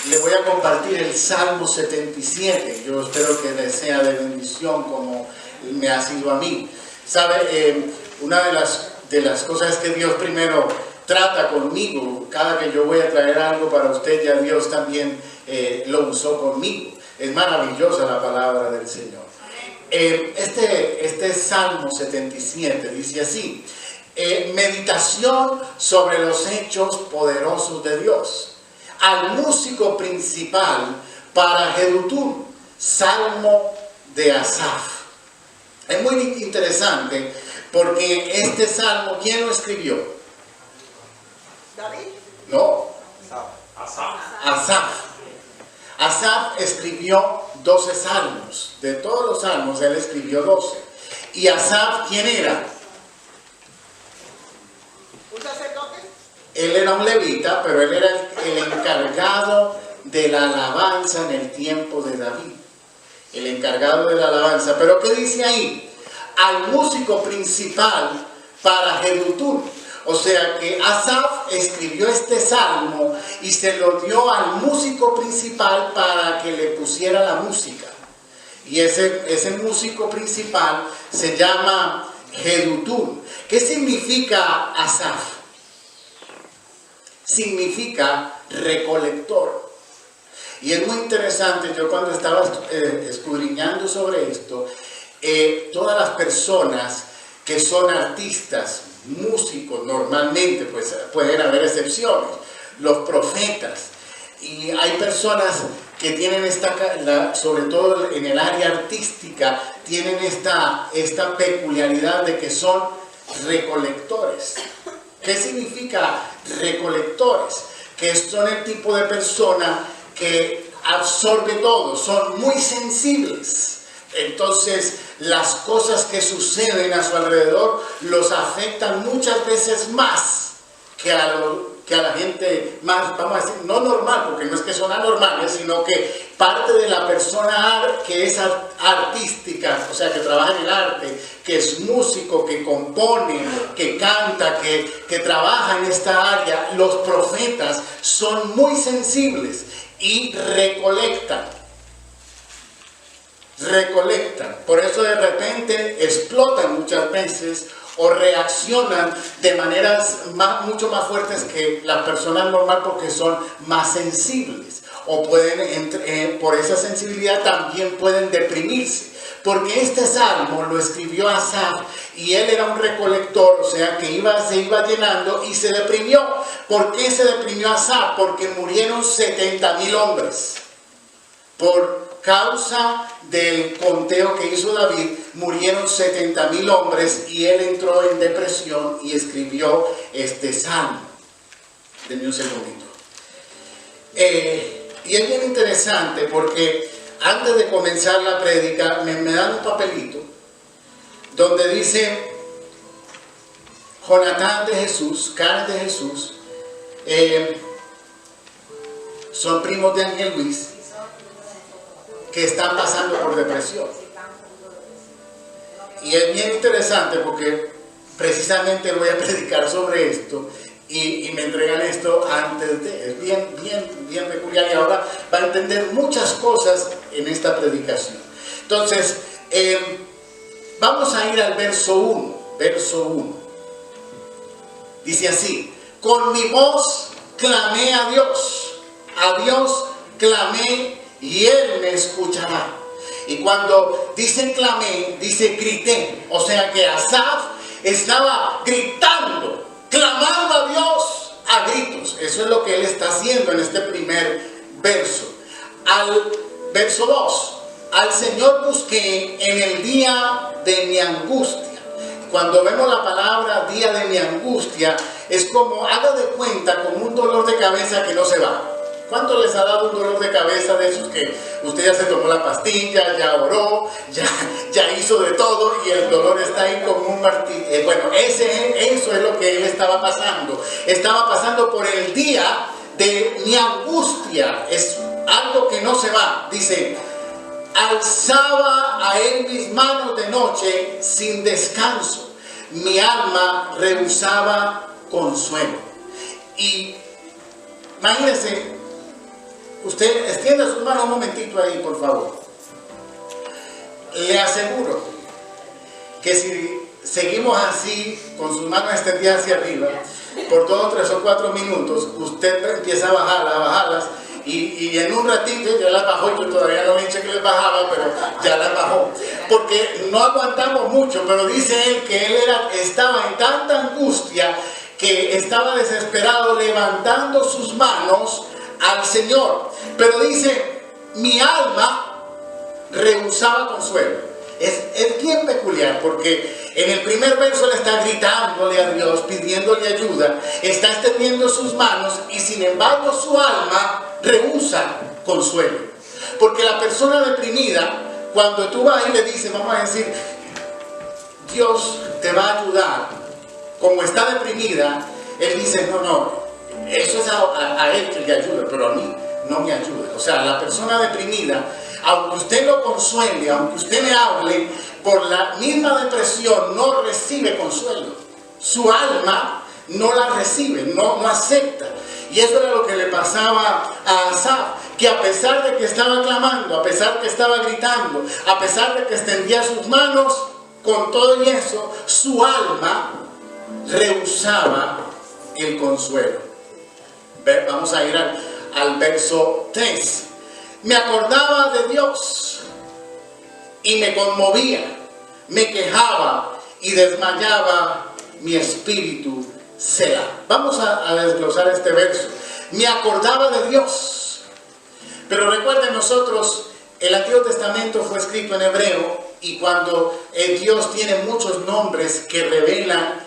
le voy a compartir el Salmo 77. Yo espero que les sea de bendición como me ha sido a mí. ¿Sabe? Una de las cosas es que Dios primero trata conmigo. Cada que yo voy a traer algo para usted, ya Dios también lo usó conmigo. Es maravillosa la palabra del Señor. Este Salmo 77 dice así: meditación sobre los hechos poderosos de Dios. Al músico principal para Jedutún, Salmo de Asaf. Es muy interesante porque este salmo, ¿quién lo escribió? ¿David? No. Asaf. Asaf escribió 12 salmos. De todos los salmos, él escribió 12. ¿Y Asaf quién era? ¿Un sacerdote? Él era un levita, pero él era el encargado de la alabanza en el tiempo de David. El encargado de la alabanza. Pero ¿qué dice ahí? Al músico principal para Jedutún. O sea que Asaf escribió este salmo y se lo dio al músico principal para que le pusiera la música. Y ese músico principal se llama Jedutún. ¿Qué significa Asaf? Significa recolector. Y es muy interesante, yo cuando estaba escudriñando sobre esto, todas las personas que son artistas, músicos, normalmente, pues pueden haber excepciones, los profetas, y hay personas que tienen sobre todo en el área artística, tienen esta peculiaridad de que son recolectores. ¿Qué significa recolectores? Que son el tipo de persona que absorbe todo, son muy sensibles. Entonces, las cosas que suceden a su alrededor los afectan muchas veces más que a la gente más, vamos a decir, no normal, porque no es que son anormales, sino que parte de la persona que es artística, o sea, que trabaja en el arte, que es músico, que compone, que canta, que trabaja en esta área, los profetas son muy sensibles y recolectan. Por eso de repente explotan muchas veces o reaccionan de maneras mucho más fuertes que la persona normal porque son más sensibles. O pueden, por esa sensibilidad también pueden deprimirse. Porque este salmo lo escribió Asaf y él era un recolector, o sea que se iba llenando y se deprimió. ¿Por qué se deprimió Asaf? Porque murieron 70,000 hombres. Por causa del conteo que hizo David, murieron 70,000 hombres y él entró en depresión y escribió este salmo. Denme un segundito. Y es bien interesante porque antes de comenzar la prédica me dan un papelito donde dice Jonatán de Jesús, Karen de Jesús, son primos de Ángel Luis, que están pasando por depresión. Y es bien interesante porque precisamente voy a predicar sobre esto y me entregan esto antes de. Es bien peculiar y ahora va a entender muchas cosas en esta predicación. Entonces, vamos a ir al verso 1. Verso 1. Dice así: con mi voz clamé a Dios clamé y Él me escuchará. Y cuando dice clamé, dice grité. O sea que Asaf estaba gritando, clamando a Dios a gritos. Eso es lo que él está haciendo en este primer verso. Al verso 2, al Señor busqué en el día de mi angustia. Cuando vemos la palabra día de mi angustia, es como, haga de cuenta, como un dolor de cabeza que no se va. ¿Cuánto les ha dado un dolor de cabeza de esos que usted ya se tomó la pastilla, ya oró, ya hizo de todo y el dolor está ahí como un martillo? Bueno, eso es lo que él estaba pasando. Estaba pasando por el día de mi angustia. Es algo que no se va. Dice, alzaba a él mis manos de noche sin descanso. Mi alma rehusaba consuelo. Y imagínense, usted extienda sus manos un momentito ahí, por favor. Le aseguro que si seguimos así, con sus manos extendidas hacia arriba, por 2, 3 o 4 minutos, usted empieza a bajarlas, y en un ratito ya las bajó. Yo todavía no me dije que les bajaba, pero ya las bajó, porque no aguantamos mucho. Pero dice él que él estaba en tanta angustia que estaba desesperado, levantando sus manos al Señor. Pero dice, mi alma rehusaba consuelo. Es bien peculiar, porque en el primer verso le está gritándole a Dios, pidiéndole ayuda, está extendiendo sus manos, y sin embargo su alma rehúsa consuelo. Porque la persona deprimida, cuando tú vas y le dices, vamos a decir, Dios te va a ayudar, como está deprimida, él dice, no, eso es a él que le ayuda, pero a mí no me ayuda. O sea, la persona deprimida, aunque usted lo consuele, aunque usted le hable, por la misma depresión no recibe consuelo. Su alma no la recibe, no acepta. Y eso era lo que le pasaba a Asaf, que a pesar de que estaba clamando, a pesar de que estaba gritando, a pesar de que extendía sus manos, con todo y eso, su alma rehusaba el consuelo. Vamos a ir al verso 3. Me acordaba de Dios y me conmovía, me quejaba y desmayaba mi espíritu. Selah. Vamos a desglosar este verso. Me acordaba de Dios. Pero recuerden, nosotros, el Antiguo Testamento fue escrito en hebreo, y cuando Dios tiene muchos nombres que revelan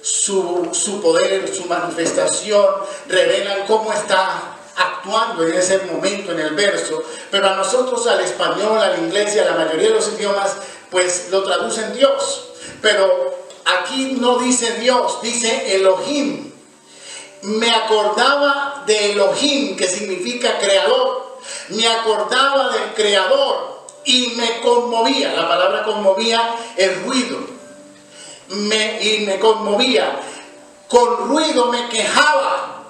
su poder, su manifestación, revelan cómo está actuando en ese momento en el verso. Pero a nosotros, al español, al inglés y a la mayoría de los idiomas, pues lo traducen Dios. Pero aquí no dice Dios, dice Elohim. Me acordaba de Elohim, que significa creador. Me acordaba del creador y me conmovía. La palabra conmovía es ruido. Y me conmovía. Con ruido me quejaba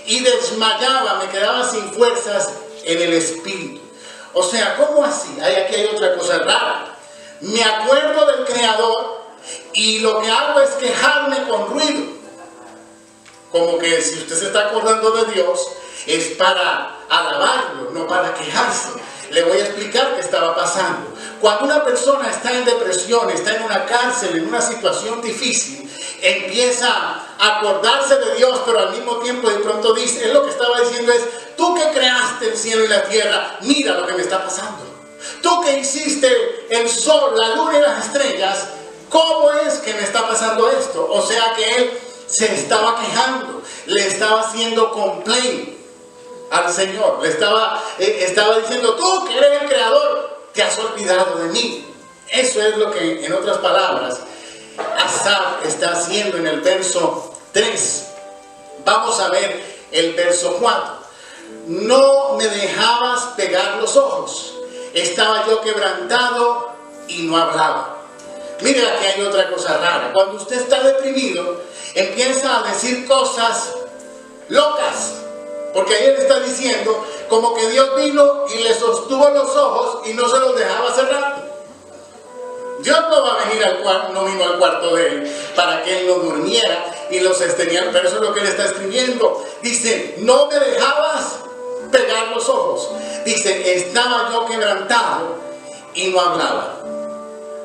y desmayaba, me quedaba sin fuerzas en el espíritu. O sea, ¿cómo así? Aquí hay otra cosa rara. Me acuerdo del creador y lo que hago es quejarme con ruido. Como que si usted se está acordando de Dios, es para alabarlo, no para quejarse. Le voy a explicar qué estaba pasando. Cuando una persona está en depresión, está en una cárcel, en una situación difícil, empieza a acordarse de Dios, pero al mismo tiempo de pronto dice, él lo que estaba diciendo es, tú que creaste el cielo y la tierra, mira lo que me está pasando. Tú que hiciste el sol, la luna y las estrellas, ¿cómo es que me está pasando esto? O sea que él se estaba quejando, le estaba haciendo complaint al Señor, le estaba diciendo, tú que eres el creador, te has olvidado de mí. Eso es lo que, en otras palabras, Asaf está haciendo en el verso 3. Vamos a ver el verso 4. No me dejabas pegar los ojos, estaba yo quebrantado y no hablaba. Mire, aquí hay otra cosa rara. Cuando usted está deprimido, empieza a decir cosas locas. Porque ahí él está diciendo como que Dios vino y le sostuvo los ojos y no se los dejaba cerrar. Dios no va a venir al cuarto, no vino al cuarto de él para que él no durmiera y los sostenía. Pero eso es lo que él está escribiendo. Dice, no me dejabas pegar los ojos. Dice, estaba yo quebrantado y no hablaba.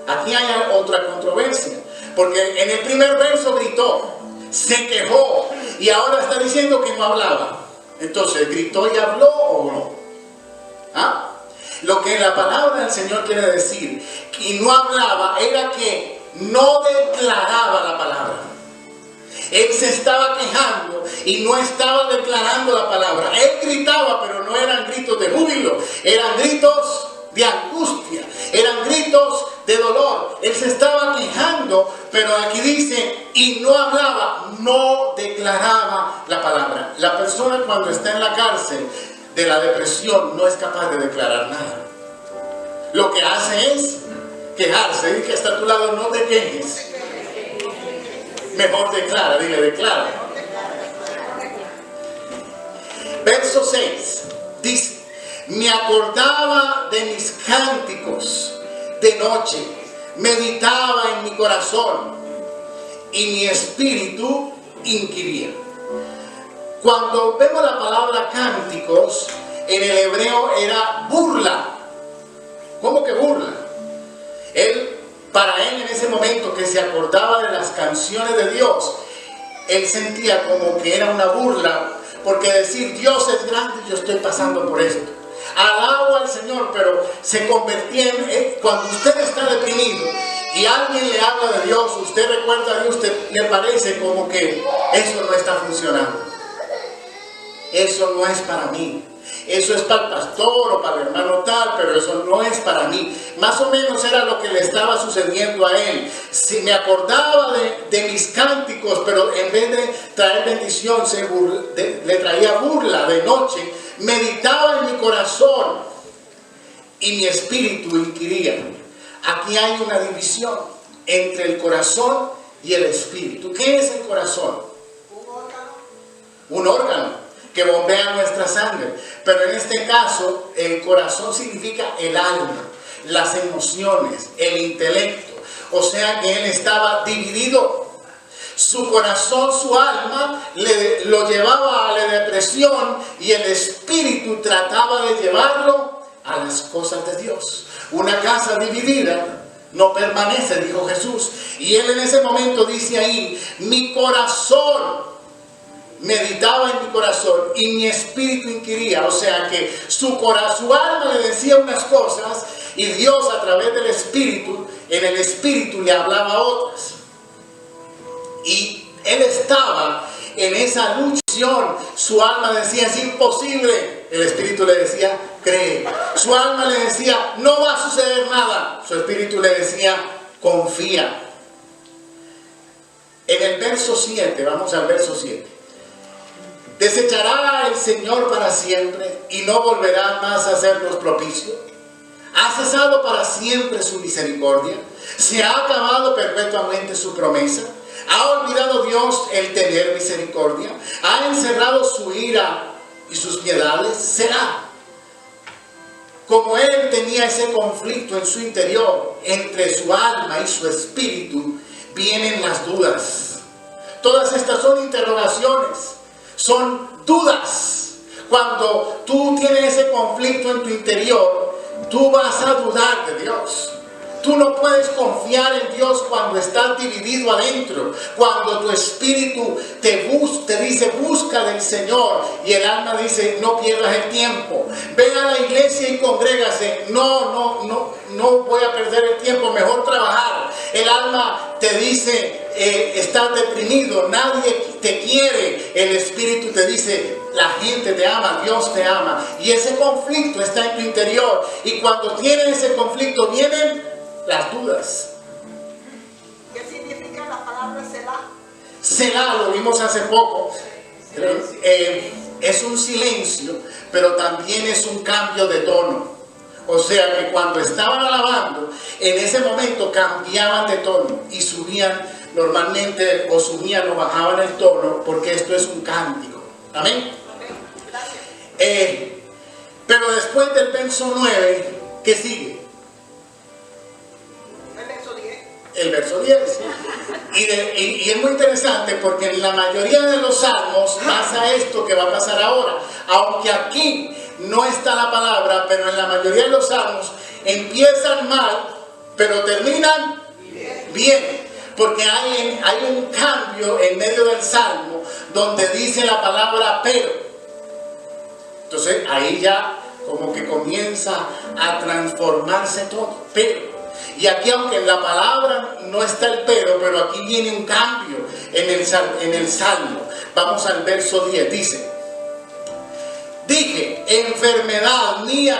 Aquí hay otra controversia. Porque en el primer verso gritó, se quejó y ahora está diciendo que no hablaba. Entonces, ¿gritó y habló o no? ¿Ah? Lo que la palabra del Señor quiere decir, y no hablaba, era que no declaraba la palabra. Él se estaba quejando y no estaba declarando la palabra. Él gritaba, pero no eran gritos de júbilo, eran gritos de angustia, eran gritos de dolor. Él se estaba quejando, pero aquí dice, y no hablaba, no declaraba la palabra. La persona cuando está en la cárcel de la depresión no es capaz de declarar nada. Lo que hace es quejarse. Y que está a tu lado, no te quejes. Mejor declara, dile, declara. Verso 6 dice: me acordaba de mis cánticos de noche, meditaba en mi corazón y mi espíritu inquiría. Cuando vemos la palabra cánticos, en el hebreo era burla. ¿Cómo que burla? Para él en ese momento que se acordaba de las canciones de Dios, él sentía como que era una burla, porque decir Dios es grande, yo estoy pasando por esto. Alabo al Señor, pero se convertía cuando usted está deprimido y alguien le habla de Dios, usted recuerda a Dios, usted le parece como que eso no está funcionando. Eso no es para mí. Eso es para el pastor o para el hermano tal, pero eso no es para mí. Más o menos era lo que le estaba sucediendo a él. Si me acordaba de mis cánticos, pero en vez de traer bendición, le traía burla de noche. Meditaba en mi corazón y mi espíritu inquiría. Aquí hay una división entre el corazón y el espíritu. ¿Qué es el corazón? Un órgano que bombea nuestra sangre, pero en este caso el corazón significa el alma, las emociones, el intelecto. O sea que él estaba dividido. Su corazón, su alma lo llevaba a la depresión y el espíritu trataba de llevarlo a las cosas de Dios. Una casa dividida no permanece, dijo Jesús. Y él en ese momento dice ahí: mi corazón, meditaba en mi corazón y mi espíritu inquiría. O sea que su alma le decía unas cosas y Dios a través del espíritu, en el espíritu le hablaba otras. Y él estaba en esa lucha. Su alma decía: es imposible. El espíritu le decía: cree. Su alma le decía: no va a suceder nada. Su espíritu le decía: confía. En el verso 7, vamos al verso 7. ¿Desechará el Señor para siempre y no volverá más a hacernos propicio? ¿Ha cesado para siempre su misericordia? ¿Se ha acabado perpetuamente su promesa? ¿Ha olvidado Dios el tener misericordia? ¿Ha encerrado su ira y sus piedades? Será. Como él tenía ese conflicto en su interior, entre su alma y su espíritu, vienen las dudas. Todas estas son interrogaciones, son dudas. Cuando tú tienes ese conflicto en tu interior, tú vas a dudar de Dios. Tú no puedes confiar en Dios cuando estás dividido adentro, cuando tu espíritu te dice busca del Señor y el alma dice no pierdas el tiempo, ven a la iglesia y congrégase, no voy a perder el tiempo, mejor trabajar. El alma te dice estás deprimido, nadie te quiere. El espíritu te dice la gente te ama, Dios te ama, y ese conflicto está en tu interior. Y cuando tienes ese conflicto vienen las dudas. ¿Qué significa la palabra Selah? Selah, lo vimos hace poco. Es un silencio, pero también es un cambio de tono. O sea que cuando estaban alabando, en ese momento cambiaban de tono y subían normalmente, o subían o bajaban el tono, porque esto es un cántico. Amén. Pero después del verso 9, ¿qué sigue? El verso 10. Y es muy interesante porque en la mayoría de los salmos pasa esto que va a pasar ahora. Aunque aquí no está la palabra, pero en la mayoría de los salmos empiezan mal, pero terminan bien. Porque hay un cambio en medio del salmo donde dice la palabra pero. Entonces ahí ya como que comienza a transformarse todo. Pero. Y aquí, aunque en la palabra no está el pero aquí viene un cambio en el salmo. Vamos al verso 10, dice: dije, enfermedad mía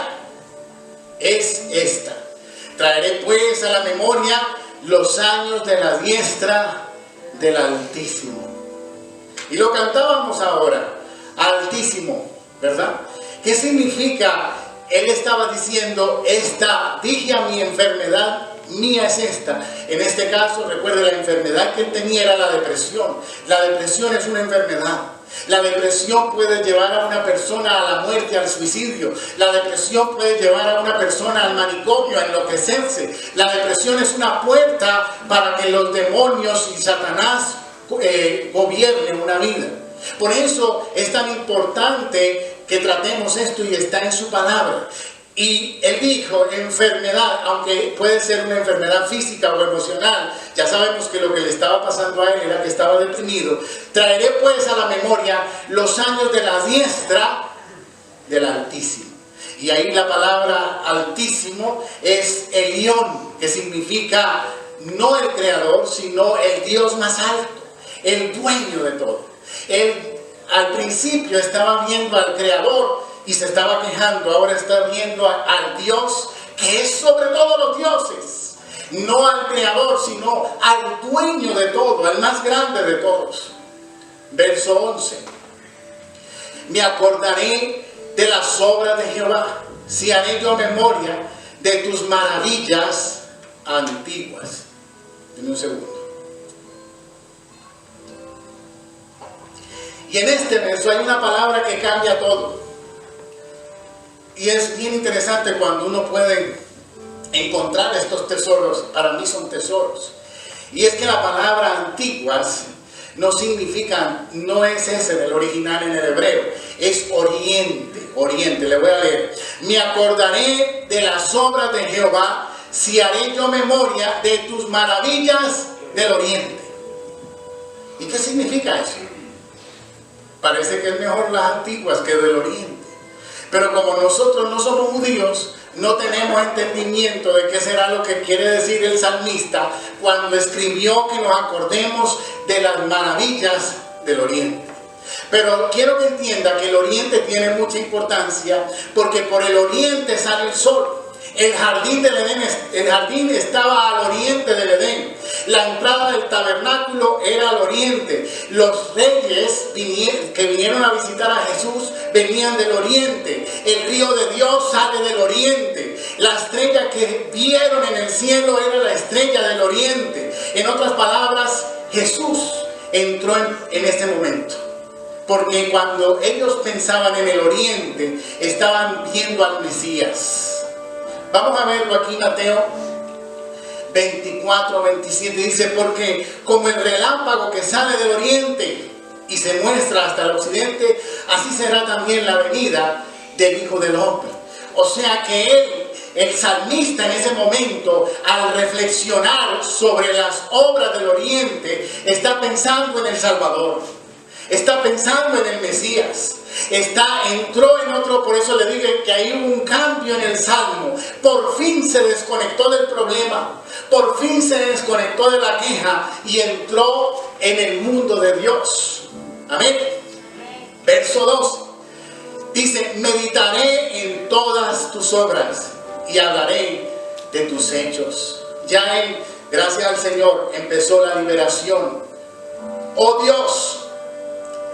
es esta. Traeré pues a la memoria los años de la diestra del Altísimo. Y lo cantábamos ahora, Altísimo, ¿verdad? ¿Qué significa? Él estaba diciendo, dije a mi enfermedad, mía es esta. En este caso, recuerde, la enfermedad que él tenía era la depresión. La depresión es una enfermedad. La depresión puede llevar a una persona a la muerte, al suicidio. La depresión puede llevar a una persona al manicomio, a enloquecerse. La depresión es una puerta para que los demonios y Satanás gobiernen una vida. Por eso es tan importante que tratemos esto y está en su palabra. Y él dijo, enfermedad, aunque puede ser una enfermedad física o emocional, ya sabemos que lo que le estaba pasando a él era que estaba deprimido. Traeré pues a la memoria los años de la diestra del Altísimo. Y ahí la palabra Altísimo es Elión, que significa no el creador, sino el Dios más alto, el dueño de todo. Él al principio estaba viendo al creador y se estaba quejando, ahora está viendo al Dios que es sobre todos los dioses. No al creador, sino al dueño de todo, al más grande de todos. Verso 11. Me acordaré de las obras de Jehová, si haré yo memoria de tus maravillas antiguas. En un segundo. Y en este verso hay una palabra que cambia todo. Y es bien interesante cuando uno puede encontrar estos tesoros. Para mí son tesoros. Y es que la palabra antiguas no significa, no es ese del original en el hebreo. Es oriente, oriente. Le voy a leer. Me acordaré de las obras de Jehová, si haré yo memoria de tus maravillas del oriente. ¿Y qué significa eso? Parece que es mejor las antiguas que del oriente. Pero como nosotros no somos judíos, no tenemos entendimiento de qué será lo que quiere decir el salmista cuando escribió que nos acordemos de las maravillas del oriente. Pero quiero que entienda que el oriente tiene mucha importancia porque por el oriente sale el sol. El jardín del Edén, el jardín estaba al oriente del Edén. La entrada del tabernáculo era al oriente. Los reyes que vinieron a visitar a Jesús venían del oriente. El río de Dios sale del oriente. La estrella que vieron en el cielo era la estrella del oriente. En otras palabras, Jesús entró en este momento. Porque cuando ellos pensaban en el oriente, estaban viendo al Mesías. Vamos a verlo aquí, Mateo 24, 27, dice, porque como el relámpago que sale del oriente y se muestra hasta el occidente, así será también la venida del Hijo del Hombre. O sea que él, el salmista en ese momento, al reflexionar sobre las obras del oriente, está pensando en el Salvador, está pensando en el Mesías. Entró en otro, por eso le dije que hay un cambio en el Salmo. Por fin se desconectó del problema, por fin se desconectó de la queja y entró en el mundo de Dios. Amén. Verso 2 dice, meditaré en todas tus obras y hablaré de tus hechos. Ya él, gracias al Señor, empezó la liberación. Oh Dios,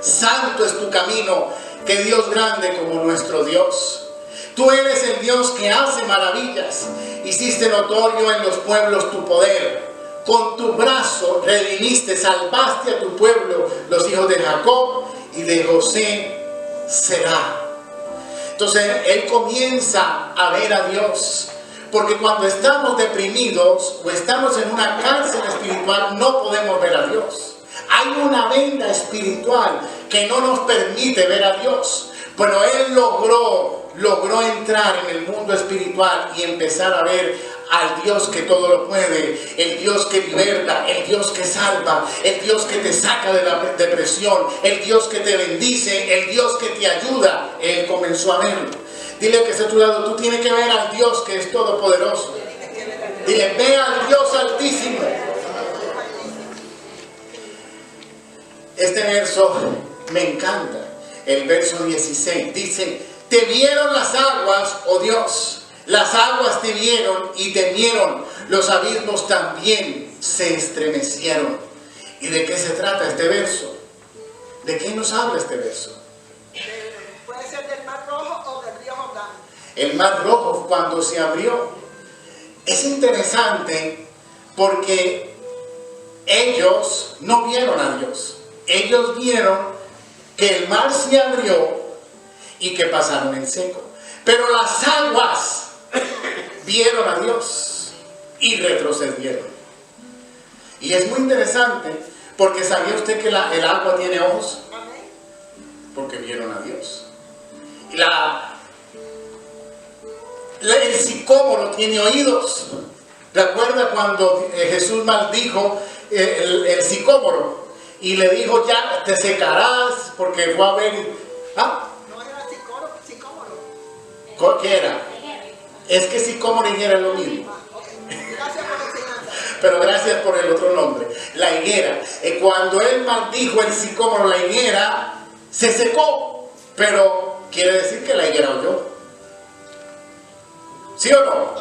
santo es tu camino, que Dios grande como nuestro Dios. Tú eres el Dios que hace maravillas. Hiciste notorio en los pueblos tu poder. Con tu brazo redimiste, salvaste a tu pueblo, los hijos de Jacob y de José será. Entonces él comienza a ver a Dios. Porque cuando estamos deprimidos o estamos en una cárcel espiritual, no podemos ver a Dios. Hay una venda espiritual que no nos permite ver a Dios. Pero él logró entrar en el mundo espiritual y empezar a ver al Dios que todo lo puede, el Dios que liberta, el Dios que salva, el Dios que te saca de la depresión, el Dios que te bendice, el Dios que te ayuda. Él comenzó a verlo. Dile que está a tu lado, tú tienes que ver al Dios que es todopoderoso. Dile, ve al Dios altísimo. Este verso me encanta, el verso 16, dice, te vieron las aguas, oh Dios, las aguas te vieron y temieron, los abismos también se estremecieron. ¿Y de qué se trata este verso? ¿De qué nos habla este verso? Puede ser del Mar Rojo o del río Jordán. El Mar Rojo cuando se abrió. Es interesante porque ellos no vieron a Dios. Ellos vieron que el mar se abrió y que pasaron en seco. Pero las aguas vieron a Dios y retrocedieron. Y es muy interesante porque ¿sabía usted que el agua tiene ojos? Porque vieron a Dios. Y el sicómoro tiene oídos. ¿Recuerda cuando Jesús maldijo el sicómoro? Y le dijo, ya te secarás porque fue a ver. ¿Ah? No era sicómoro. ¿Qué era? Es que sicómoro y higuera es lo mismo. Gracias por la enseñanza. Pero gracias por el otro nombre. La higuera. Cuando él maldijo el sicómoro, la higuera se secó. Pero quiere decir que la higuera oyó. ¿Sí o no?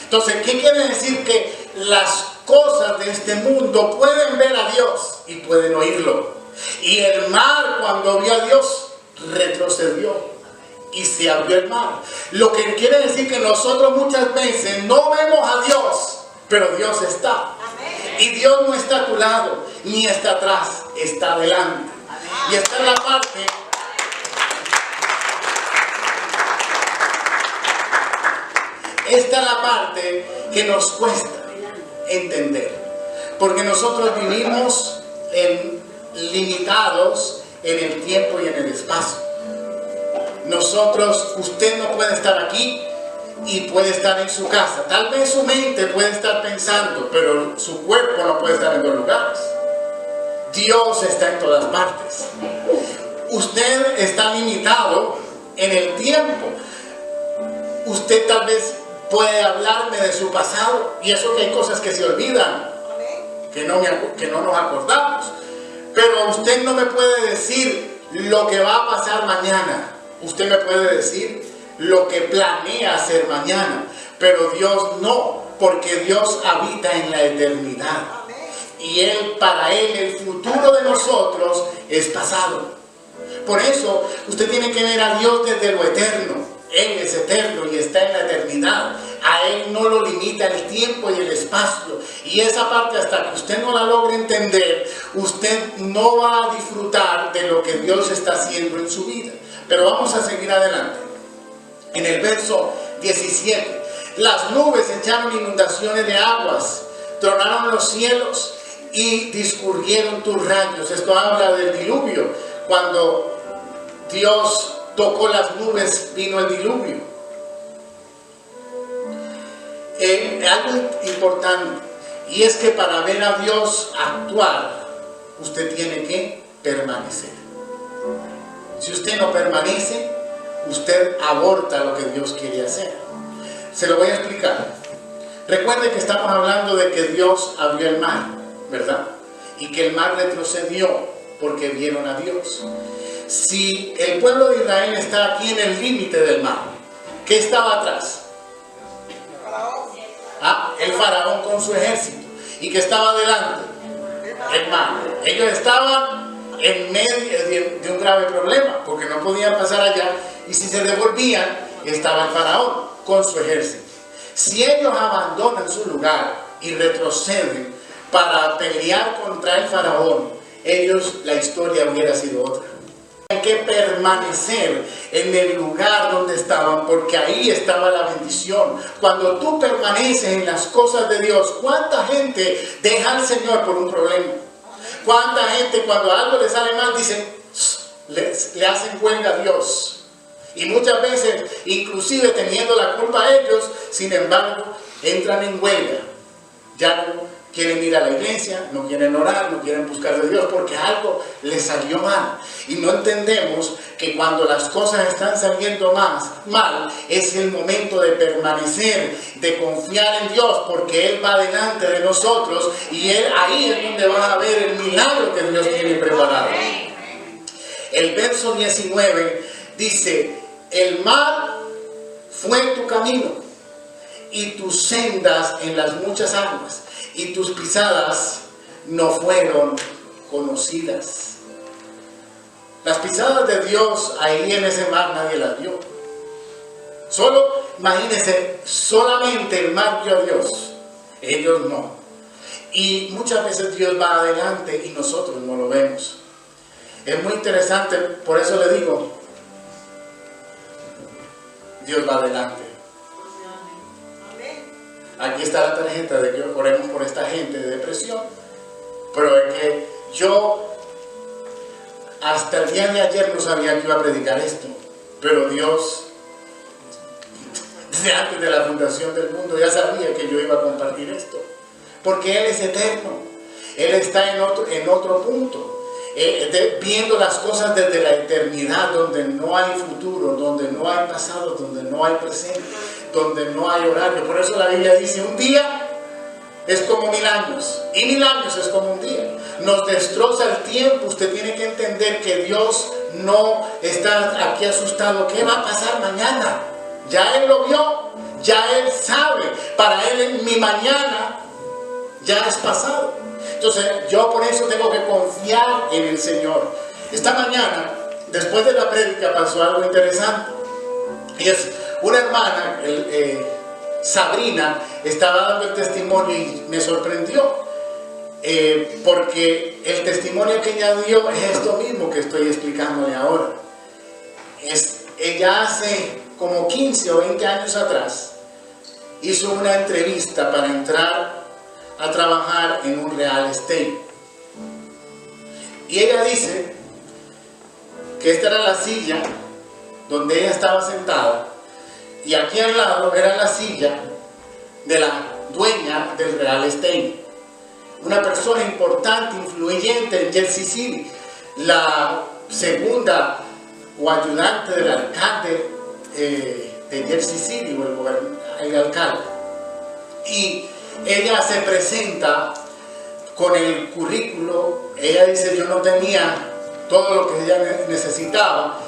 Entonces, ¿qué quiere decir? Que las cosas de este mundo pueden ver a Dios y pueden oírlo. Y el mar, cuando vio a Dios, retrocedió y se abrió el mar. Lo que quiere decir que nosotros muchas veces no vemos a Dios, pero Dios está. Y Dios no está a tu lado, ni está atrás, está adelante. Y esta es la parte. Esta es la parte que nos cuesta entender, porque nosotros vivimos limitados en el tiempo y en el espacio. Usted no puede estar aquí y puede estar en su casa. Tal vez su mente puede estar pensando, pero su cuerpo no puede estar en dos lugares. Dios está en todas partes. Usted está limitado en el tiempo. Usted tal vez puede hablarme de su pasado, y eso que hay cosas que se olvidan, que no nos acordamos. Pero usted no me puede decir lo que va a pasar mañana. Usted me puede decir lo que planea hacer mañana, pero Dios no, porque Dios habita en la eternidad. Y para Él el futuro de nosotros es pasado. Por eso usted tiene que ver a Dios desde lo eterno. Él es eterno y está en la eternidad. A Él no lo limita el tiempo y el espacio. Y esa parte, hasta que usted no la logre entender, usted no va a disfrutar de lo que Dios está haciendo en su vida. Pero vamos a seguir adelante. En el verso 17, las nubes echaron inundaciones de aguas, tronaron los cielos y discurrieron tus rayos. Esto habla del diluvio. Cuando Dios tocó las nubes, vino el diluvio. Algo importante, y es que para ver a Dios actuar, usted tiene que permanecer. Si usted no permanece, usted aborta lo que Dios quiere hacer. Se lo voy a explicar. Recuerde que estamos hablando de que Dios abrió el mar, ¿verdad? Y que el mar retrocedió porque vieron a Dios. Si el pueblo de Israel está aquí en el límite del mar, ¿qué estaba atrás? El faraón con su ejército. ¿Y qué estaba adelante? El mar. Ellos estaban en medio de un grave problema, porque no podían pasar allá, y si se devolvían, estaba el faraón con su ejército. Si ellos abandonan su lugar y retroceden para pelear contra el faraón, la historia hubiera sido otra. Hay que permanecer en el lugar donde estaban, porque ahí estaba la bendición. Cuando tú permaneces en las cosas de Dios, ¿cuánta gente deja al Señor por un problema? ¿Cuánta gente cuando algo le sale mal dicen, le hacen huelga a Dios? Y muchas veces, inclusive teniendo la culpa a ellos, sin embargo, entran en huelga. Ya no quieren ir a la iglesia, no quieren orar, no quieren buscar de Dios porque algo les salió mal. Y no entendemos que cuando las cosas están saliendo mal, es el momento de permanecer, de confiar en Dios, porque Él va delante de nosotros y ahí es donde vas a ver el milagro que Dios tiene preparado. El verso 19 dice, el mar fue tu camino y tus sendas en las muchas aguas, y tus pisadas no fueron conocidas. Las pisadas de Dios ahí en ese mar nadie las vio. Imagínense, solamente el mar vio a Dios, ellos no. Y muchas veces Dios va adelante y nosotros no lo vemos. Es muy interesante, por eso le digo, Dios va adelante. Aquí está la tarjeta de que oremos por esta gente de depresión, pero es que yo hasta el día de ayer no sabía que iba a predicar esto, pero Dios, desde antes de la fundación del mundo, ya sabía que yo iba a compartir esto, porque Él es eterno, Él está en otro punto. Viendo las cosas desde la eternidad, donde no hay futuro, donde no hay pasado, donde no hay presente, donde no hay horario. Por eso la Biblia dice, un día es como 1000 años, y 1000 años es como un día. Nos destroza el tiempo. Usted tiene que entender que Dios no está aquí asustado. ¿Qué va a pasar mañana? Ya Él lo vio, ya Él sabe. Para Él mi mañana ya es pasado. Entonces yo por eso tengo que confiar en el Señor. Esta mañana, después de la prédica, pasó algo interesante. Y es una hermana, Sabrina, estaba dando el testimonio y me sorprendió. Porque el testimonio que ella dio es esto mismo que estoy explicándole ahora. Ella hace como 15 o 20 años atrás hizo una entrevista para entrar a trabajar en un real estate. Y ella dice que esta era la silla donde ella estaba sentada y aquí al lado era la silla de la dueña del real estate, una persona importante, influyente en Jersey City, la segunda o ayudante del alcalde de Jersey City, o el alcalde. Y ella se presenta con el currículo. Ella dice, yo no tenía todo lo que ella necesitaba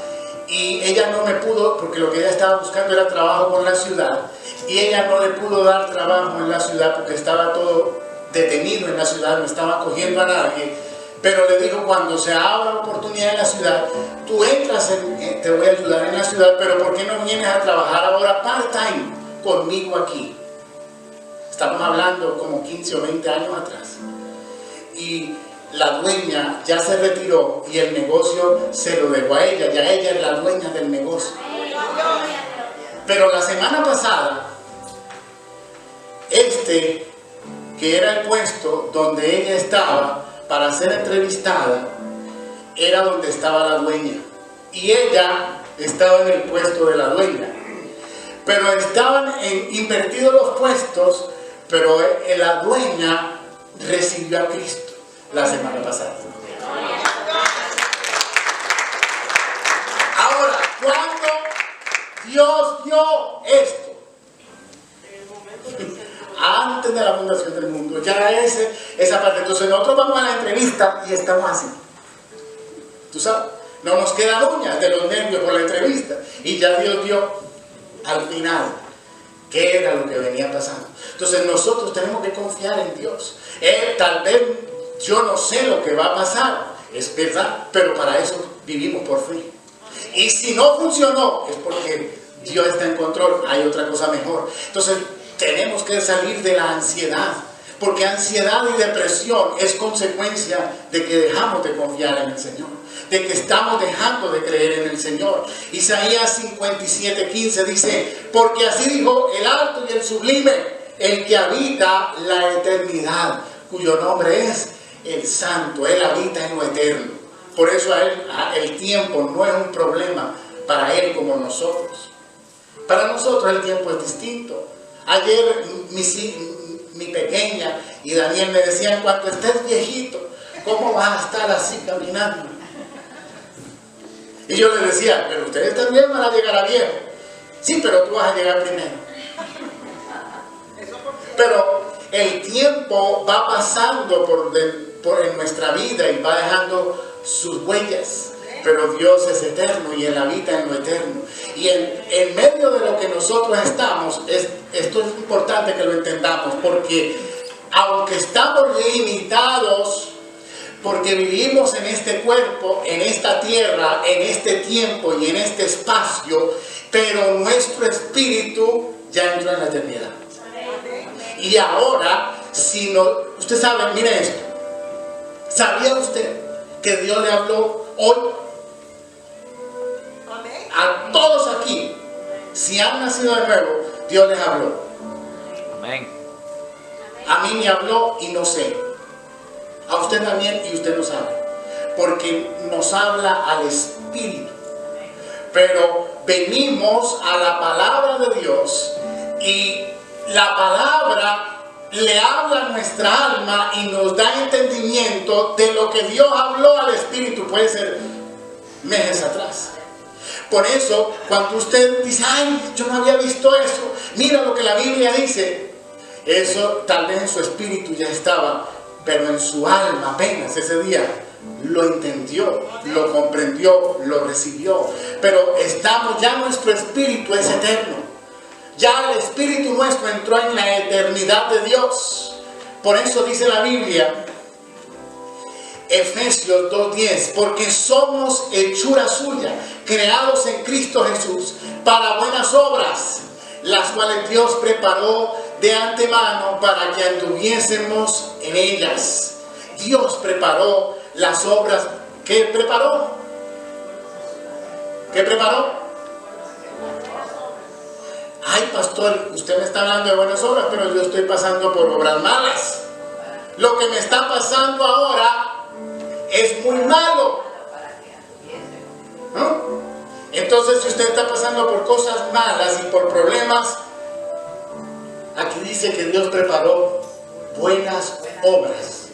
y ella no me pudo, porque lo que ella estaba buscando era trabajo con la ciudad, y ella no le pudo dar trabajo en la ciudad porque estaba todo detenido en la ciudad, no estaba cogiendo a nadie. Pero le dijo, cuando se abra la oportunidad en la ciudad, tú entras, te voy a ayudar en la ciudad, pero ¿por qué no vienes a trabajar ahora part-time conmigo aquí? Estamos hablando como 15 o 20 años atrás. Y la dueña ya se retiró y el negocio se lo dejó a ella. Ya ella es la dueña del negocio. Pero la semana pasada, que era el puesto donde ella estaba para ser entrevistada, era donde estaba la dueña. Y ella estaba en el puesto de la dueña. Pero estaban invertidos los puestos. Pero la dueña recibió a Cristo la semana pasada. Ahora, cuando Dios vio esto, antes de la fundación del mundo, ya esa parte. Entonces nosotros vamos a la entrevista y estamos así. Tú sabes, no nos quedan uñas de los nervios por la entrevista. Y ya Dios vio al final qué era lo que venía pasando. Entonces nosotros tenemos que confiar en Dios. Tal vez yo no sé lo que va a pasar, es verdad, pero para eso vivimos por fe. Y si no funcionó, es porque Dios está en control, hay otra cosa mejor. Entonces tenemos que salir de la ansiedad, porque ansiedad y depresión es consecuencia de que dejamos de confiar en el Señor, de que estamos dejando de creer en el Señor. Isaías 57:15 dice, porque así dijo el alto y el sublime, el que habita la eternidad, cuyo nombre es el Santo. Él habita en lo eterno. Por eso a él el tiempo no es un problema para Él como nosotros. Para nosotros el tiempo es distinto. Ayer mi pequeña y Daniel me decían, cuando estés viejito, ¿cómo vas a estar así caminando? Y yo les decía, pero ustedes también van a llegar a viejo. Sí, pero tú vas a llegar primero. Pero el tiempo va pasando en nuestra vida y va dejando sus huellas. Pero Dios es eterno y Él habita en lo eterno. Y en medio de lo que nosotros estamos, esto es importante que lo entendamos, porque aunque estamos limitados, porque vivimos en este cuerpo, en esta tierra, en este tiempo y en este espacio, pero nuestro espíritu ya entró en la eternidad. Y ahora, usted sabe, mire esto, ¿sabía usted que Dios le habló hoy. Amén. A todos aquí, si han nacido de nuevo, Dios les habló. Amén. A mí me habló y no sé. A usted también y usted no sabe. Porque nos habla al Espíritu. Pero venimos a la palabra de Dios y la palabra le habla a nuestra alma y nos da entendimiento de lo que Dios habló al Espíritu. Puede ser meses atrás. Por eso, cuando usted dice, ay, yo no había visto eso, mira lo que la Biblia dice, eso tal vez en su espíritu ya estaba, pero en su alma apenas ese día lo entendió, lo comprendió, lo recibió. Pero estamos, ya nuestro espíritu es eterno. Ya el espíritu nuestro entró en la eternidad de Dios. Por eso dice la Biblia, Efesios 2:10, porque somos hechura suya, creados en Cristo Jesús, para buenas obras, las cuales Dios preparó de antemano para que anduviésemos en ellas. Dios preparó las obras. ¿Qué preparó? ¿Qué preparó? Ay, pastor, usted me está hablando de buenas obras, pero yo estoy pasando por obras malas. Lo que me está pasando ahora es muy malo, ¿no? Entonces, si usted está pasando por cosas malas y por problemas, aquí dice que Dios preparó buenas obras.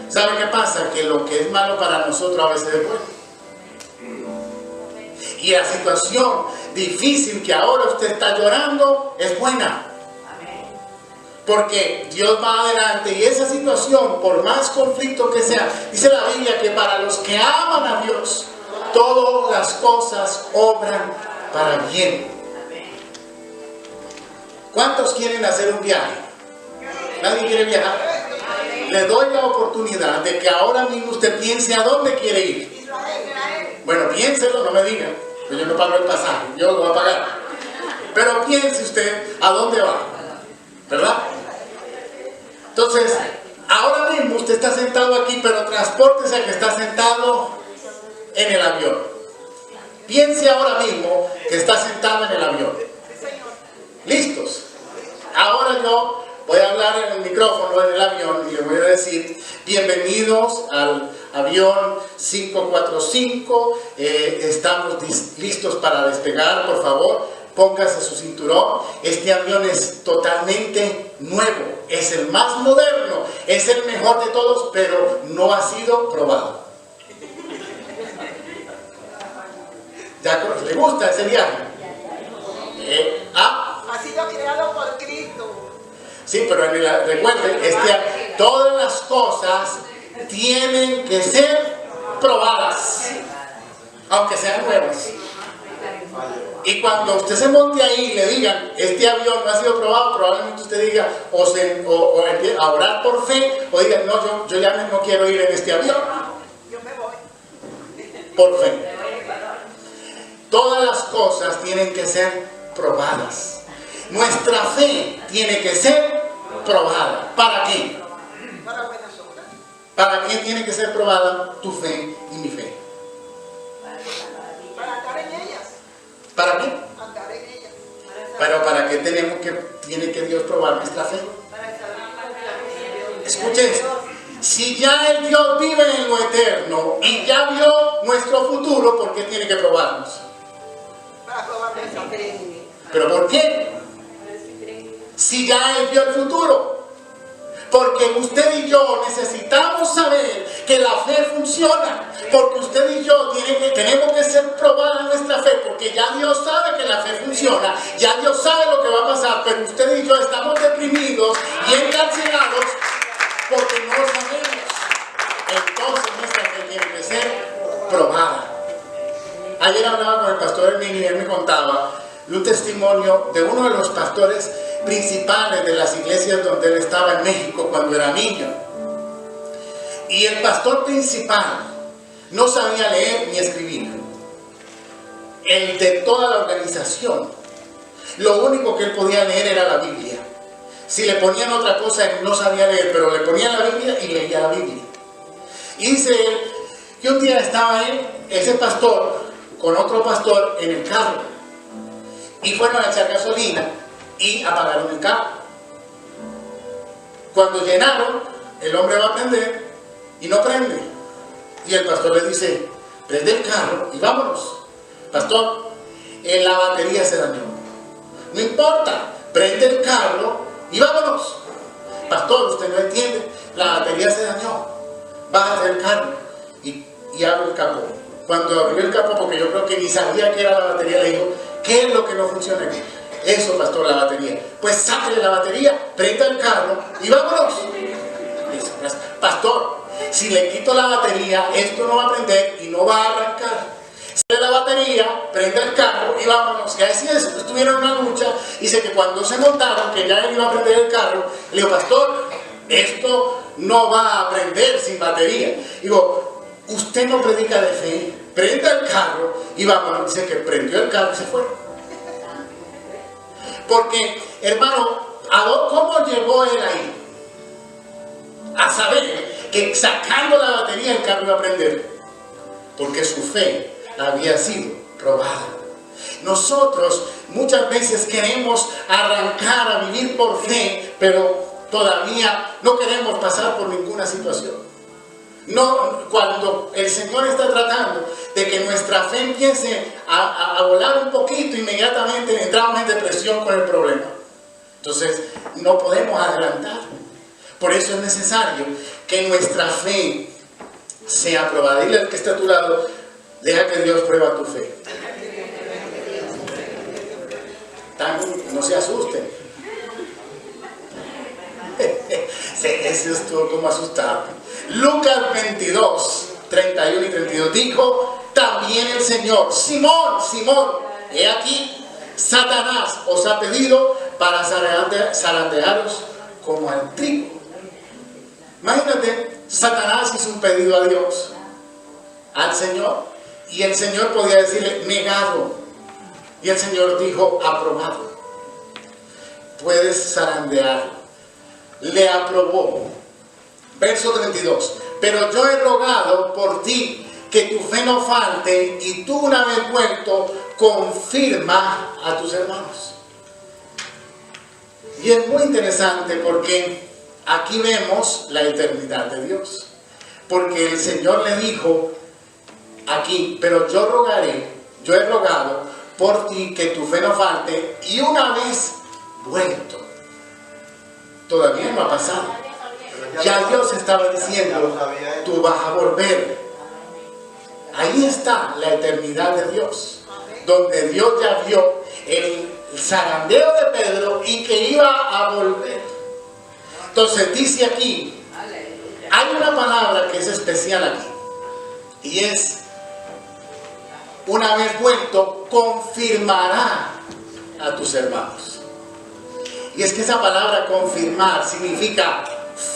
¿Sabe qué pasa? Que lo que es malo para nosotros a veces es bueno. Y la situación difícil que ahora usted está llorando es buena. Porque Dios va adelante y esa situación, por más conflicto que sea, dice la Biblia que para los que aman a Dios, todas las cosas obran para bien. ¿Cuántos quieren hacer un viaje? ¿Nadie quiere viajar? Le doy la oportunidad de que ahora mismo usted piense a dónde quiere ir. Bueno, piénselo, no me diga, pues yo no pago el pasaje, yo lo voy a pagar. Pero piense usted a dónde va, ¿verdad? Entonces, ahora mismo usted está sentado aquí, pero transpórtese a que está sentado en el avión. Piense ahora mismo que está sentado en el avión. ¿Listos? Ahora yo voy a hablar en el micrófono en el avión y le voy a decir, bienvenidos al avión 545, estamos listos para despegar, por favor. Póngase su cinturón. Este avión es totalmente nuevo, es el más moderno, es el mejor de todos, pero no ha sido probado. ¿Ya le gusta ese viaje? Ha sido creado por Cristo. Sí, pero recuerden, todas las cosas tienen que ser probadas, aunque sean nuevas. Y cuando usted se monte ahí y le digan, este avión no ha sido probado, probablemente usted diga, o empiece a orar por fe, o diga, no, yo ya no quiero ir en este avión. Yo me voy. Por fe. Todas las cosas tienen que ser probadas. Nuestra fe tiene que ser probada. ¿Para qué? Para buenas obras. ¿Para qué tiene que ser probada tu fe y mi fe? Para andar en ellas. ¿Para qué? Andar en ellas. Pero ¿para qué tiene que Dios probar nuestra fe? Escuchen esto. Si ya el Dios vive en lo eterno y ya vio nuestro futuro, ¿por qué tiene que probarnos? Para probar nuestra fe. ¿Pero por qué? Si ya Él vio el futuro. Porque usted y yo necesitamos saber que la fe funciona. Porque usted y yo tenemos que ser probadas nuestra fe. Porque ya Dios sabe que la fe funciona. Ya Dios sabe lo que va a pasar. Pero usted y yo estamos deprimidos y encarcelados porque no lo sabemos. Entonces nuestra fe tiene que ser probada. Ayer hablaba con el pastor Herminio y él me contaba de un testimonio de uno de los pastores principales de las iglesias donde él estaba en México cuando era niño. Y el pastor principal no sabía leer ni escribir. El de toda la organización, lo único que él podía leer era la Biblia. Si le ponían otra cosa, él no sabía leer, pero le ponían la Biblia y leía la Biblia. Y dice él que un día estaba ese pastor con otro pastor en el carro y fueron a echar gasolina y apagaron el carro. Cuando llenaron, el hombre va a prender y no prende. Y el pastor le dice, prende el carro y vámonos. Pastor, la batería se dañó. No importa, prende el carro y vámonos. Pastor, usted no entiende, la batería se dañó. Bájate del carro y abre el capó. Cuando abrió el capó, porque yo creo que ni sabía que era la batería, le dijo, ¿qué es lo que no funciona aquí? Eso, pastor, la batería. Pues sáquele la batería, prenda el carro y vámonos. Dice, pastor, si le quito la batería, esto no va a prender y no va a arrancar. Sale la batería, prende el carro y vámonos. Y así es, estuvieron en una lucha. Dice que cuando se montaron, que ya él iba a prender el carro, le digo, pastor, esto no va a prender sin batería. Digo, usted no predica de fe, prenda el carro y vámonos. Dice que prendió el carro y se fue. Porque, hermano, ¿cómo llegó él ahí? A saber que sacando la batería el carro iba a prender. Porque su fe había sido probada. Nosotros muchas veces queremos arrancar a vivir por fe, pero todavía no queremos pasar por ninguna situación. No, cuando el Señor está tratando de que nuestra fe empiece a volar un poquito, inmediatamente entramos en depresión con el problema. Entonces no podemos adelantar. Por eso es necesario que nuestra fe sea probada. Dile al que está a tu lado, deja que Dios prueba tu fe. No se asusten. Ese estuvo como asustado. Lucas 22, 31 y 32 dijo también el Señor, Simón, Simón, he aquí, Satanás os ha pedido para zarandearos como al trigo. Imagínate, Satanás hizo un pedido a Dios, al Señor, y el Señor podía decirle negado, y el Señor dijo aprobado. Puedes zarandearlo. Le aprobó. Verso 32. Pero yo he rogado por ti que tu fe no falte, y tú, una vez vuelto, confirma a tus hermanos. Y es muy interesante porque aquí vemos la eternidad de Dios. Porque el Señor le dijo aquí, pero yo he rogado por ti que tu fe no falte, y una vez vuelto. Todavía no ha pasado. Ya Dios estaba diciendo, tú vas a volver. Ahí está la eternidad de Dios, donde Dios ya vio el zarandeo de Pedro y que iba a volver. Entonces dice aquí, hay una palabra que es especial aquí, y es, una vez vuelto, confirmará a tus hermanos. Y es que esa palabra confirmar significa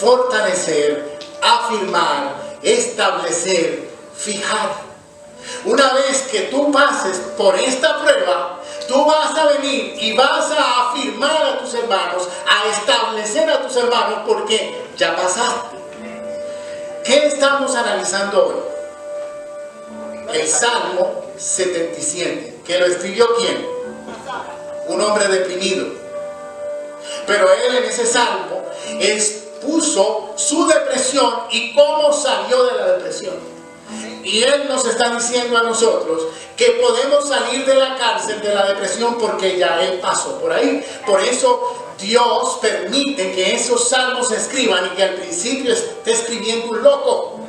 fortalecer, afirmar, establecer, fijar. Una vez que tú pases por esta prueba, tú vas a venir y vas a afirmar a tus hermanos, a establecer a tus hermanos, porque ya pasaste. ¿Qué estamos analizando hoy? El Salmo 77. ¿Que lo escribió quién? Un hombre deprimido. Pero él en ese salmo expuso su depresión y cómo salió de la depresión. Y él nos está diciendo a nosotros que podemos salir de la cárcel, de la depresión, porque ya él pasó por ahí. Por eso Dios permite que esos salmos se escriban y que al principio esté escribiendo un loco.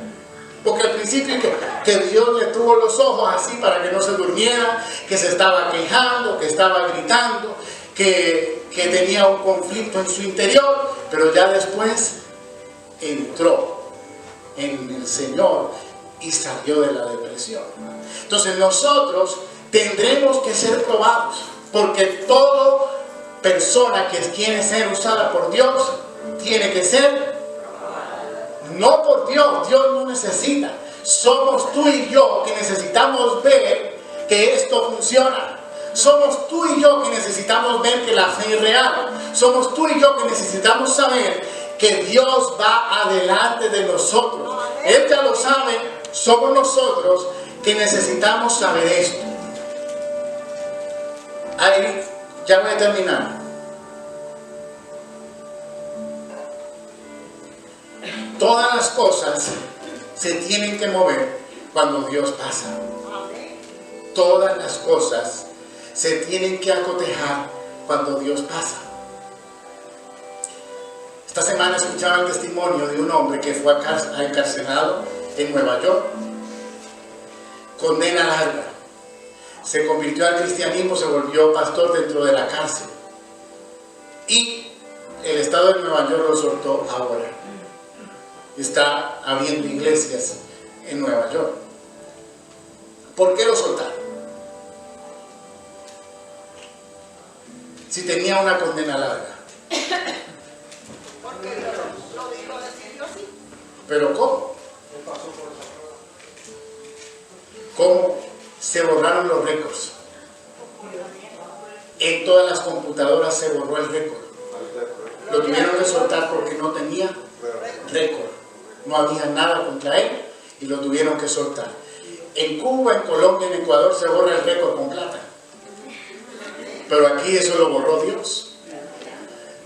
Porque al principio que Dios le tuvo los ojos así para que no se durmiera, que se estaba quejando, que estaba gritando, que tenía un conflicto en su interior, pero ya después entró en el Señor y salió de la depresión. Entonces nosotros tendremos que ser probados, porque toda persona que quiere ser usada por Dios tiene que ser no por Dios. Dios no necesita. Somos tú y yo que necesitamos ver que esto funciona. Somos tú y yo que necesitamos ver que la fe es real. Somos tú y yo que necesitamos saber que Dios va adelante de nosotros. Él ya lo sabe somos nosotros que necesitamos saber esto. Ahí, ya voy a terminar. Todas las cosas se tienen que mover cuando Dios pasa. Todas las cosas se tienen que acotejar cuando Dios pasa. Esta semana escuchaba el testimonio de un hombre que fue encarcelado en Nueva York. Condena larga. Se convirtió al cristianismo, se volvió pastor dentro de la cárcel. Y el estado de Nueva York lo soltó ahora. Está habiendo iglesias en Nueva York. ¿Por qué lo soltaron? Si tenía una condena larga. Porque lo decidió así. ¿Pero cómo? ¿Cómo se borraron los récords? En todas las computadoras se borró el récord. Lo tuvieron que soltar porque no tenía récord. No había nada contra él y lo tuvieron que soltar. En Cuba, en Colombia, en Ecuador se borra el récord con plata. Pero aquí eso lo borró Dios.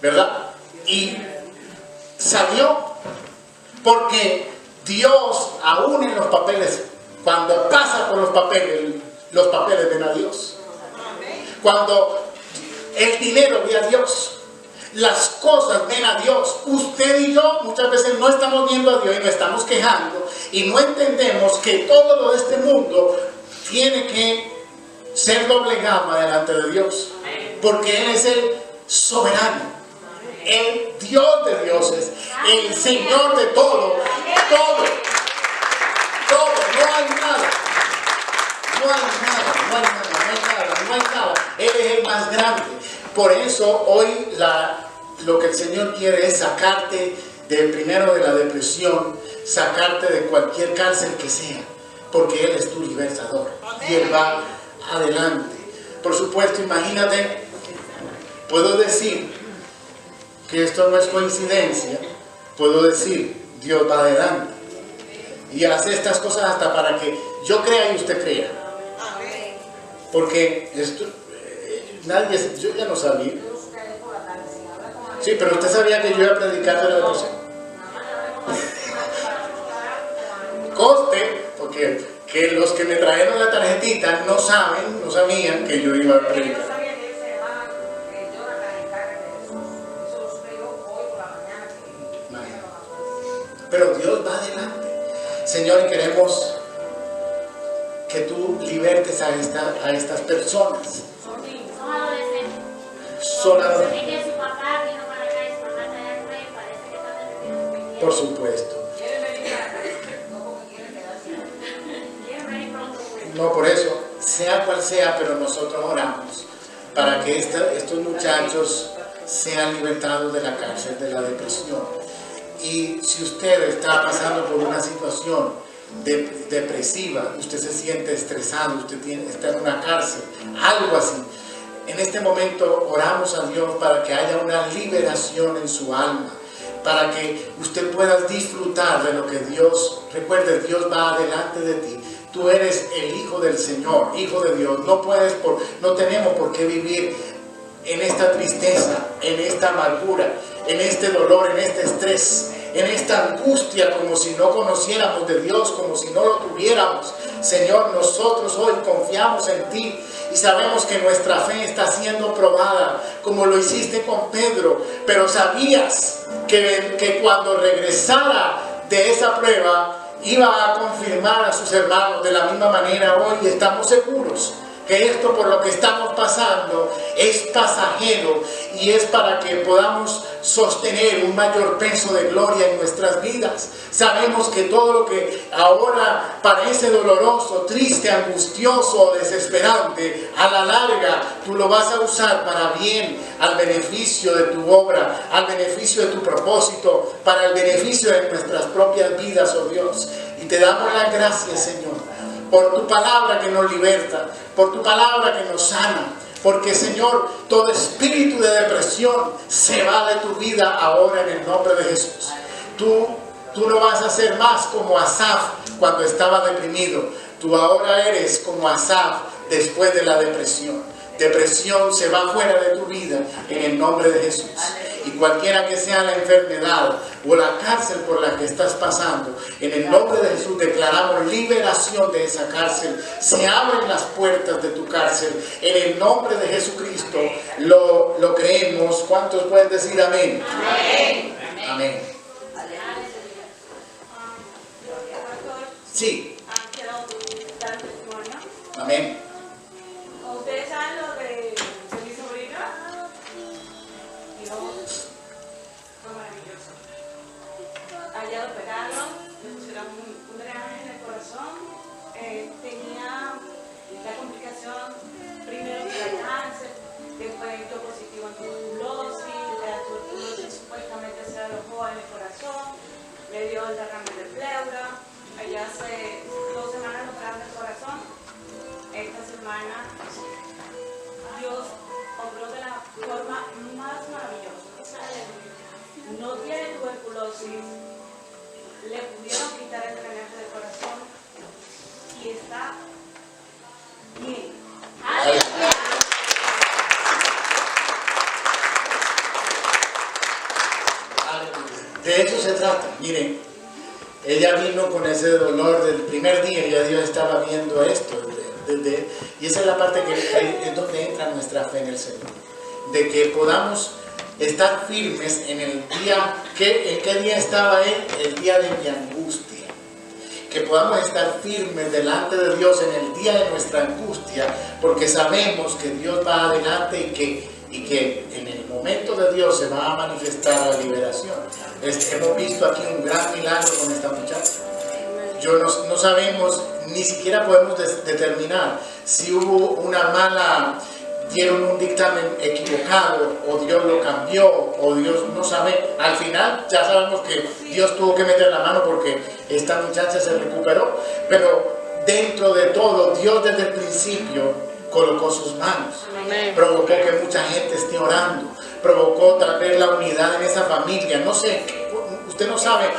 ¿Verdad? Y salió porque Dios, aún en los papeles, cuando pasa por los papeles ven a Dios. Cuando el dinero ve a Dios, las cosas ven a Dios. Usted y yo muchas veces no estamos viendo a Dios y nos estamos quejando y no entendemos que todo lo de este mundo tiene que ser doblegado delante de Dios, porque Él es el soberano, el Dios de dioses, el Señor de todo, todo, no hay nada, no hay nada, Él es el más grande. Por eso hoy lo que el Señor quiere es sacarte primero de la depresión, sacarte de cualquier cárcel que sea, porque Él es tu libertador y Él va adelante. Por supuesto, imagínate, puedo decir que esto no es coincidencia, puedo decir, Dios va adelante y hace estas cosas hasta para que yo crea y usted crea. Porque esto, yo ya no sabía. Sí, pero usted sabía que yo iba a predicar de la depresión. Coste, porque que los que me trajeron la tarjetita no sabían que yo iba a predicar. Pero Dios va adelante. Señor, y queremos que tú libertes a estas personas. Son adolescentes. Por supuesto. No, por eso, sea cual sea, pero nosotros oramos para que estos muchachos sean libertados de la cárcel, de la depresión. Y si usted está pasando por una situación depresiva, usted se siente estresado, usted está en una cárcel, algo así, en este momento oramos a Dios para que haya una liberación en su alma, para que usted pueda disfrutar de lo que Dios, recuerde, Dios va adelante de ti. Tú eres el Hijo del Señor, Hijo de Dios. No tenemos por qué vivir en esta tristeza, en esta amargura, en este dolor, en este estrés, en esta angustia, como si no conociéramos de Dios, como si no lo tuviéramos. Señor, nosotros hoy confiamos en ti y sabemos que nuestra fe está siendo probada, como lo hiciste con Pedro, pero sabías que cuando regresara de esa prueba iba a confirmar a sus hermanos. De la misma manera hoy estamos seguros que esto por lo que estamos pasando es pasajero y es para que podamos sostener un mayor peso de gloria en nuestras vidas. Sabemos que todo lo que ahora parece doloroso, triste, angustioso, desesperante, a la larga tú lo vas a usar para bien, al beneficio de tu obra, al beneficio de tu propósito, para el beneficio de nuestras propias vidas, oh Dios. Y te damos las gracias, Señor, por tu palabra que nos liberta, por tu palabra que nos sana, porque, Señor, todo espíritu de depresión se va de tu vida ahora en el nombre de Jesús. Tu Tú no vas a ser más como Asaf cuando estaba deprimido. Tú ahora eres como Asaf después de la depresión. Depresión se va fuera de tu vida en el nombre de Jesús. Y cualquiera que sea la enfermedad o la cárcel por la que estás pasando, en el nombre de Jesús declaramos liberación de esa cárcel. Se abren las puertas de tu cárcel. En el nombre de Jesucristo lo creemos. ¿Cuántos pueden decir amén? Amén. Amén. Sí. Amén. Ustedes saben lo de mi sobrina. Y luego fue maravilloso. Allá lo operaron, le pusieron un drenaje en el corazón. Tenía la complicación primero que era cáncer, después dio positivo en tuberculosis. La tuberculosis supuestamente se alojó en el corazón, le dio el derrame de pleura. Allá hace 2 semanas lo operaron el corazón. Esta semana Dios obró de la forma más maravillosa. No tiene tuberculosis, le pudieron quitar el drenaje del corazón y está bien. De eso se trata. Miren, ella vino con ese dolor del primer día, ya Dios estaba viendo esto. Y esa es la parte que es donde entra nuestra fe en el Señor. De que podamos estar firmes en el día. ¿En qué día estaba Él? El día de mi angustia. Que podamos estar firmes delante de Dios en el día de nuestra angustia, porque sabemos que Dios va adelante y que en el momento de Dios se va a manifestar la liberación. Hemos visto aquí un gran milagro con esta muchacha. No sabemos, ni siquiera podemos determinar si hubo dieron un dictamen equivocado, o Dios lo cambió, o Dios no sabe. Al final ya sabemos que Dios tuvo que meter la mano porque esta muchacha se recuperó, pero dentro de todo, Dios desde el principio colocó sus manos. Amén. Provocó que mucha gente esté orando, provocó tal vez la unidad en esa familia. No sé, usted no sabe